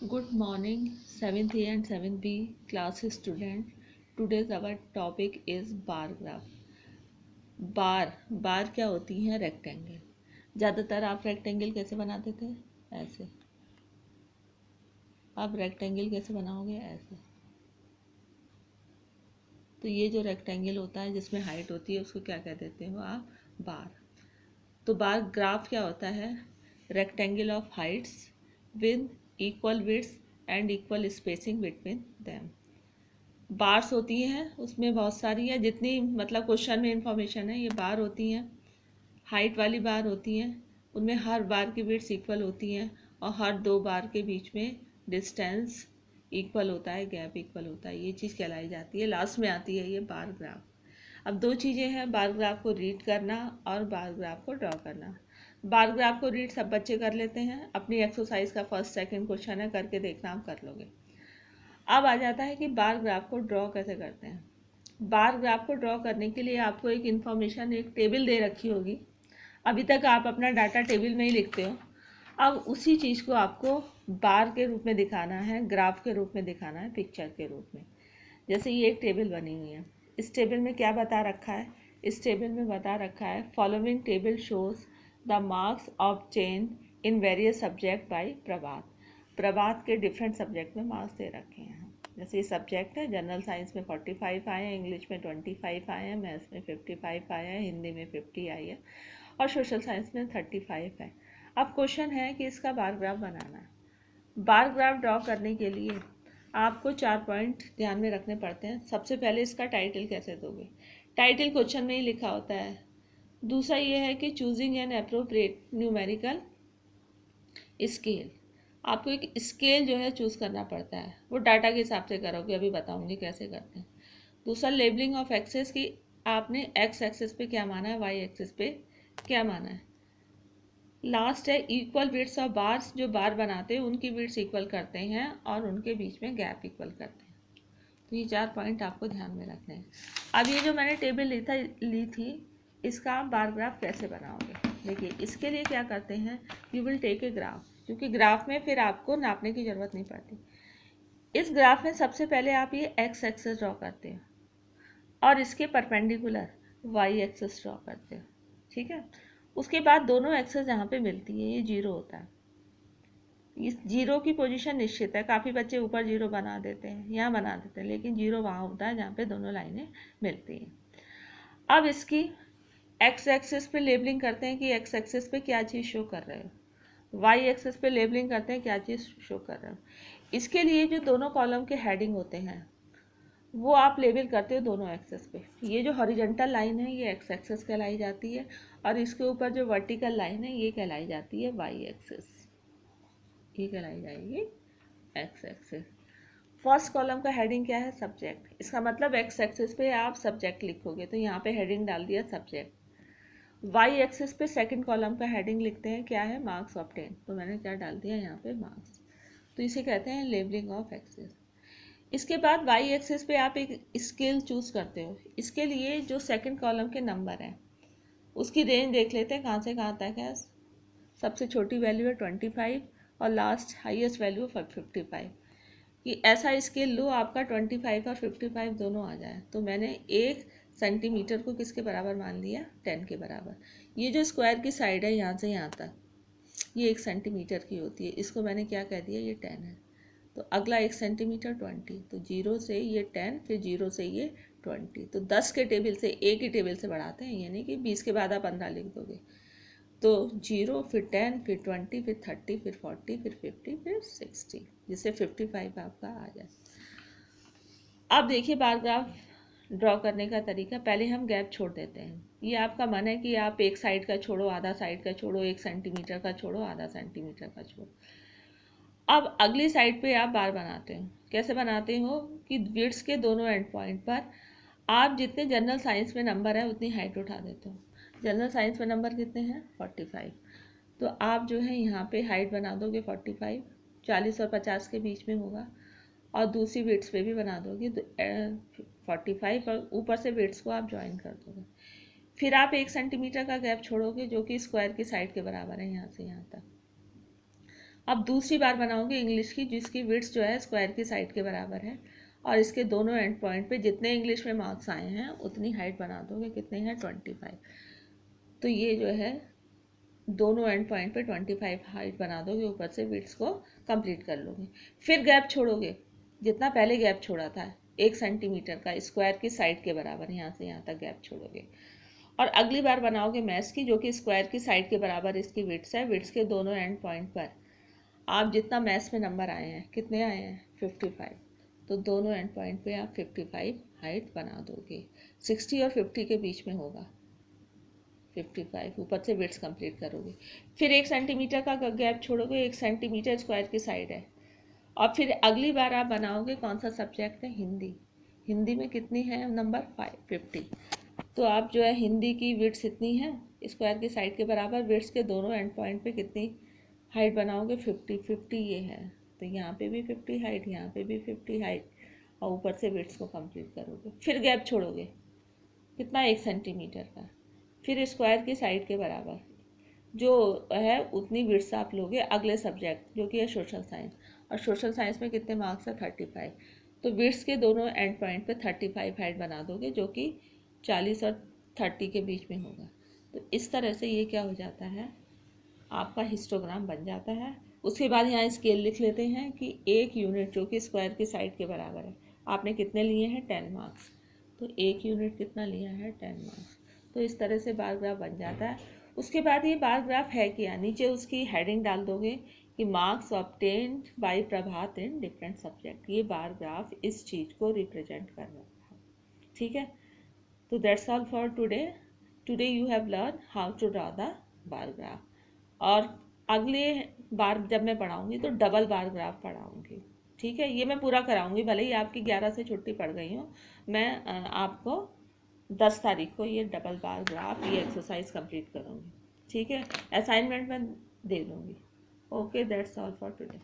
Good morning, 7th A and 7th B class student. Today's our topic is bar graph. बार क्या होती है? Rectangle. ज़्यादातर आप rectangle कैसे बनाते थे? ऐसे. आप रेक्टेंगल कैसे बनाओगे? ऐसे. तो ये जो रेक्टेंगल होता है जिसमें हाइट होती है उसको क्या कह देते हो आप? बार. तो बार ग्राफ क्या होता है? Rectangle of Heights with equal width and equal spacing between them. Bars होती हैं, उसमें बहुत सारी है, जितनी मतलब क्वेश्चन में इंफॉर्मेशन है ये बार होती हैं. हाइट वाली बार होती हैं, उनमें हर बार की विड्थ इक्वल होती हैं और हर दो बार के बीच में डिस्टेंस इक्वल होता है, गैप इक्वल होता है. ये चीज़ कहलाई जाती है. लास्ट में आती है ये बार ग्राफ. अब दो चीज़ें हैं, बार ग्राफ को रीड करना और बार ग्राफ को ड्रॉ करना. बार ग्राफ को रीड सब बच्चे कर लेते हैं. अपनी एक्सरसाइज का फर्स्ट सेकंड क्वेश्चन है, करके देखना, आप कर लोगे. अब आ जाता है कि बार ग्राफ को ड्रॉ कैसे करते हैं. बार ग्राफ को ड्रॉ करने के लिए आपको एक इन्फॉर्मेशन, एक टेबल दे रखी होगी. अभी तक आप अपना डाटा टेबल में ही लिखते हो. अब उसी चीज़ को आपको बार के रूप में दिखाना है, ग्राफ के रूप में दिखाना है, पिक्चर के रूप में. जैसे ये एक टेबल बनी हुई है. इस टेबल में क्या बता रखा है? इस टेबल में बता रखा है following table shows the marks of change in various subject by Prabhat. Prabhat के डिफरेंट सब्जेक्ट में मार्क्स दे रखे हैं. जैसे ये सब्जेक्ट है, जनरल साइंस में 45 आए हैं, इंग्लिश में 25 आए हैं, मैथ्स में 55 आए हैं, हिंदी में 50 आई है और सोशल साइंस में 35 है. अब क्वेश्चन है कि इसका बार ग्राफ बनाना है. बार ग्राफ ड्रॉ करने के लिए आपको 4 पॉइंट ध्यान में रखने पड़ते हैं. सबसे पहले इसका टाइटल कैसे दोगे? टाइटल क्वेश्चन में ही लिखा होता है. दूसरा ये है कि choosing an appropriate numerical scale. आपको एक स्केल जो है चूज़ करना पड़ता है, वो डाटा के हिसाब से करोगे, अभी बताऊंगी कैसे करते हैं. दूसरा लेबलिंग ऑफ एक्सेस की आपने एक्स एक्सेस पे क्या माना है, वाई एक्सेस पे क्या माना है. लास्ट है इक्वल विड्थ्स ऑफ बार्स. जो बार बनाते हैं उनकी विड्थ्स इक्वल करते हैं और उनके बीच में गैप इक्वल करते हैं. तो ये 4 पॉइंट आपको ध्यान में रखने हैं. अब ये जो मैंने टेबल ली थी, इसका आप बार ग्राफ कैसे बनाओगे? देखिए, इसके लिए क्या करते हैं, you will take a graph, क्योंकि ग्राफ में फिर आपको नापने की ज़रूरत नहीं पड़ती. इस ग्राफ में सबसे पहले आप ये एक्स एक्सेस ड्रॉ करते हो और इसके परपेंडिकुलर वाई एक्सेस ड्रॉ करते हो. ठीक है. उसके बाद दोनों एक्सेस जहाँ पे मिलती है ये जीरो होता है. इस जीरो की पोजीशन निश्चित है. काफ़ी बच्चे ऊपर जीरो बना देते हैं, यहाँ बना देते हैं, लेकिन जीरो वहाँ होता है जहाँ पे दोनों लाइनें मिलती हैं. अब इसकी एक्स एक्सेस पे लेबलिंग करते हैं कि एक्स एक्सेस पे क्या चीज़ शो कर रहे हो. वाई एक्सेस पे लेबलिंग करते हैं क्या चीज़ शो कर रहे हो. इसके लिए जो दोनों कॉलम के हेडिंग होते हैं वो आप लेबल करते हो दोनों एक्सेस पे. ये जो हॉरिजॉन्टल लाइन है ये एक्स एक्सेस कहलाई जाती है और इसके ऊपर जो वर्टिकल लाइन है ये कहलाई जाती है वाई एक्सेस. ये कहलाई जाएगी एक्स एक्सेस. फर्स्ट कॉलम का हेडिंग क्या है? सब्जेक्ट. इसका मतलब एक्स एक्सेस पे आप सब्जेक्ट लिखोगे, तो यहाँ पे हेडिंग डाल दिया सब्जेक्ट. वाई एक्सेस पे सेकंड कॉलम का हेडिंग लिखते हैं, क्या है? Marks obtain. तो मैंने क्या डाल दिया यहाँ पे? मार्क्स. तो इसे कहते हैं लेबलिंग ऑफ एक्सेस. इसके बाद वाई एक्सेस पे आप एक स्केल चूज़ करते हो. इसके लिए जो सेकंड कॉलम के नंबर हैं उसकी रेंज देख लेते हैं कहाँ से कहाँ तक है. सबसे छोटी वैल्यू है 25 और लास्ट हाईएस्ट वैल्यू 55. कि ऐसा स्केल लो आपका 25 और 55 दोनों आ जाए. तो मैंने 1 सेंटीमीटर को किसके बराबर मान लिया? 10 के बराबर. ये जो स्क्वायर की साइड है यहाँ से यहाँ तक, ये 1 सेंटीमीटर की होती है. इसको मैंने क्या कह दिया? ये 10 है. तो अगला 1 सेंटीमीटर 20. तो 0 से ये 10, फिर 0 से ये 20. तो 10 के टेबल से एक ही टेबल से बढ़ाते हैं, यानी कि 20 के बाद आप 15 लिख दोगे. तो 0, फिर 10, फिर 20, फिर 30, फिर 40, फिर 50, फिर 60, जिससे 55 आपका आ जाए. अब देखिए बार ग्राफ ड्रॉ करने का तरीका. पहले हम गैप छोड़ देते हैं. ये आपका मन है कि आप एक साइड का छोड़ो, आधा साइड का छोड़ो, 1 सेंटीमीटर का छोड़ो, आधा सेंटीमीटर का छोड़ो. अब अगली साइड पे आप बार बनाते हो. कैसे बनाते हो कि विड्स के दोनों एंड पॉइंट पर आप जितने जनरल साइंस में नंबर है उतनी हाइट उठा देते हो. जनरल साइंस में नंबर कितने हैं? 45. तो आप जो है यहाँ पे हाइट बना दोगे 45. 40 और 50 के बीच में होगा. और दूसरी विड्स पे भी बना दोगे तो 45 और ऊपर से विड्स को आप ज्वाइन कर दोगे. फिर आप 1 सेंटीमीटर का गैप छोड़ोगे जो कि स्क्वायर की साइड के बराबर है, यहाँ से यहाँ तक. अब दूसरी बार बनाओगे इंग्लिश की, जिसकी विड्थ जो है स्क्वायर की साइड के बराबर है, और इसके दोनों एंड पॉइंट पे जितने इंग्लिश में मार्क्स आए हैं उतनी हाइट बना दोगे। कितने हैं? 25। तो ये जो है दोनों एंड पॉइंट पे 25 हाइट बना दोगे, ऊपर से विड्थ को कंप्लीट कर लोगे। फिर गैप छोड़ोगे, जितना पहले गैप छोड़ा था 1 सेंटीमीटर का, स्क्वायर की साइड के बराबर, यहाँ से यहाँ तक गैप छोड़ोगे। और अगली बार बनाओगे मैश की, जो कि स्क्वायर की साइड के बराबर इसकी विड्थ है। विड्थ के दोनों एंड पॉइंट पर आप जितना मैथ में नंबर आए हैं, कितने आए हैं? 55। तो दोनों एंड पॉइंट पे आप 55 हाइट बना दोगे। 60 और 50 के बीच में होगा 55, ऊपर से विड्थ कंप्लीट करोगे। फिर 1 सेंटीमीटर का गैप छोड़ोगे, 1 सेंटीमीटर स्क्वायर की साइड है। और फिर अगली बार आप बनाओगे, कौन सा सब्जेक्ट है? हिंदी। हिंदी में कितनी है नंबर? 50। तो आप जो है हिंदी की विड्थ इतनी है, स्क्वायर की साइड के बराबर। विड्थ के दोनों एंड पॉइंट पे कितनी हाइट बनाओगे? 50 ये है। तो यहाँ पे भी 50 हाइट, यहाँ पे भी 50 हाइट, और ऊपर से विड्थ को कंप्लीट करोगे। फिर गैप छोड़ोगे, कितना? 1 सेंटीमीटर का। फिर स्क्वायर की साइड के बराबर जो है उतनी विड्थ आप लोगे अगले सब्जेक्ट, जो कि है सोशल साइंस। और सोशल साइंस में कितने मार्क्स है? 35। तो विड्थ के दोनों एंड पॉइंट पे 35 हाइट बना दोगे, जो कि 40 और 30 के बीच में होगा। तो इस तरह से ये क्या हो जाता है, आपका हिस्टोग्राम बन जाता है। उसके बाद यहाँ स्केल लिख लेते हैं कि 1 यूनिट जो कि स्क्वायर की साइड के बराबर है, आपने कितने लिए हैं? 10 मार्क्स। तो 1 यूनिट कितना लिया है? 10 मार्क्स। तो इस तरह से बार ग्राफ बन जाता है। उसके बाद ये बार ग्राफ है क्या, नीचे उसकी हेडिंग डाल दोगे कि marks obtained by Prabhat in different subject. ये बार ग्राफ इस चीज़ को रिप्रेजेंट कर रहा है। ठीक है, तो that's all for today. Today you have learn how to draw the bar graph. और अगले बार जब मैं पढ़ाऊँगी तो डबल बार ग्राफ पढ़ाऊँगी। ठीक है, ये मैं पूरा कराऊँगी, भले ही आपकी 11 से छुट्टी पड़ गई हो। मैं आपको 10 तारीख को ये डबल बार ग्राफ, ये एक्सरसाइज कंप्लीट करूँगी। ठीक है, असाइनमेंट मैं दे दूँगी। Okay, that's all for today.